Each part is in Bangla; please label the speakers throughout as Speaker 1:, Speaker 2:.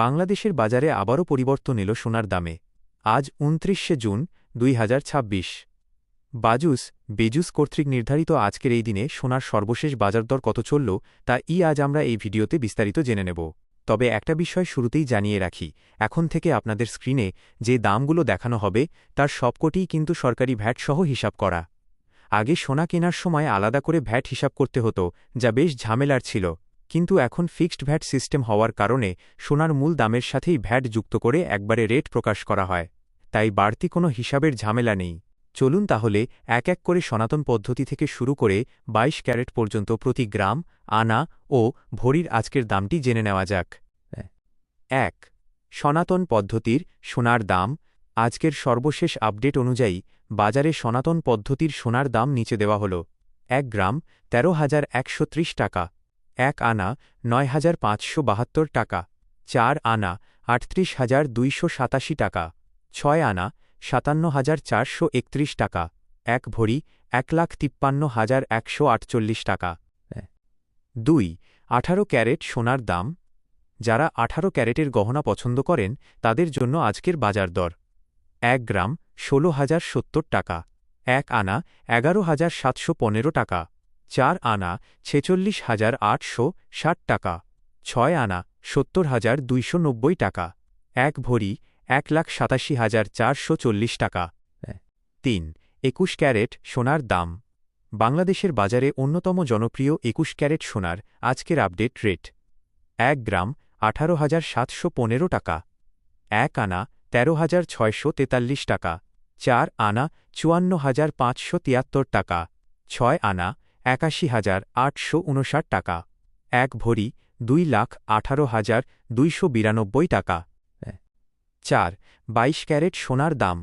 Speaker 1: বাংলাদেশের বাজারে আবারও পরিবর্তন এলো সোনার দামে। আজ ২৯শে জুন ২০২৬। বেজুস কর্তৃক নির্ধারিত আজকের এই দিনে সোনার সর্বশেষ বাজারদর কত চলল তা আজ আমরা এই ভিডিওতে বিস্তারিত জেনে নেব। তবে একটা বিষয় শুরুতেই জানিয়ে রাখি, এখন থেকে আপনাদের স্ক্রিনে যে দামগুলো দেখানো হবে তার সবকটিই কিন্তু সরকারি ভ্যাট সহ হিসাব করা। আগে সোনা কেনার সময় আলাদা করে ভ্যাট হিসাব করতে হতো, যা বেশ ঝামেলার ছিল, কিন্তু এখন ফিক্সড ভ্যাট সিস্টেম হওয়ার কারণে সোনার মূল দামের সাথেই ভ্যাট যুক্ত করে একবারে রেট প্রকাশ করা হয়, তাই বাড়তি কোনো হিসাবের ঝামেলা নেই। চলুন তাহলে এক এক করে সনাতন পদ্ধতি থেকে শুরু করে ২২ ক্যারেট পর্যন্ত প্রতি গ্রাম, আনা ও ভরির আজকের দামটি জেনে নেওয়া যাক। ১. সনাতন পদ্ধতির সোনার দাম। আজকের সর্বশেষ আপডেট অনুযায়ী বাজারে সনাতন পদ্ধতির সোনার দাম নিচে দেওয়া হল। ১ গ্রাম ১৩,১৩০ টাকা, ১ আনা ৯,৫৭২ টাকা, ৪ আনা ৩৮,২৮৭ টাকা, ৬ আনা ৫৭,৪৩১ টাকা, ১ ভরি ১,৫৩,১৪৮ টাকা। ২. ১৮ ক্যারেট সোনার দাম। যারা ১৮ ক্যারেটের গহনা পছন্দ করেন তাদের জন্য আজকের বাজার দর: ১ গ্রাম ১৬,০৭০ টাকা, ১ আনা ১১,৭১৫ টাকা, ৪ আনা ৪৬,৮৬০ টাকা, ৬ আনা ৭০,২৯০ টাকা, ১ ভরি ১,৮৭,৪৪০ টাকা। ৩. ২১ ক্যারেট সোনার দাম। বাংলাদেশের বাজারে অন্যতম জনপ্রিয় ২১ ক্যারেট সোনার আজকের আপডেট রেট: ১ গ্রাম ১৮,৭১৫ টাকা, ১ আনা ১৩,৬৪৩ টাকা, ৪ আনা ৫৪,৫৭৩ টাকা, ৬ আনা ৮১,৮৫৯ টাকা, ১ ভরি ২,১৮,২৯২ টাকা। ৪. ২২ ক্যারেট সোনার দাম।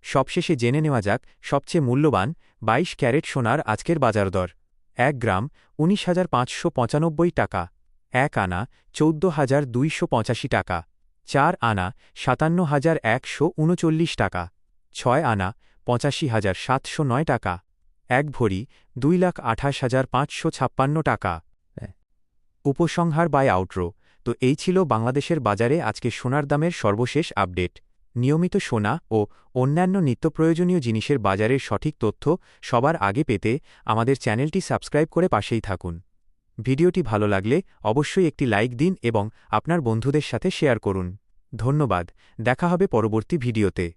Speaker 1: সবশেষে জেনে নেওয়া যাক সবচেয়ে মূল্যবান ২২ ক্যারেট সোনার আজকের বাজার দর: ১ গ্রাম ১৯,৫৯৫ টাকা, ১ আনা ১৪,২৮৫ টাকা, ৪ আনা ৫৭,১৩৯ টাকা, ৬ আনা ৮৫,৭০৯ টাকা, ১ ভরি ২,২৮,৫৫৬ টাকা। উপসংহার বাই আউটরো। তো এই ছিল বাংলাদেশের বাজারে আজকে সোনার দামের সর্বশেষ আপডেট। নিয়মিত সোনা ও অন্যান্য নিত্যপ্রয়োজনীয় জিনিসের বাজারের সঠিক তথ্য সবার আগে পেতে আমাদের চ্যানেলটি সাবস্ক্রাইব করে পাশেই থাকুন। ভিডিওটি ভালো লাগলে অবশ্যই একটি লাইক দিন এবং আপনার বন্ধুদের সাথে শেয়ার করুন। ধন্যবাদ। দেখা হবে পরবর্তী ভিডিওতে।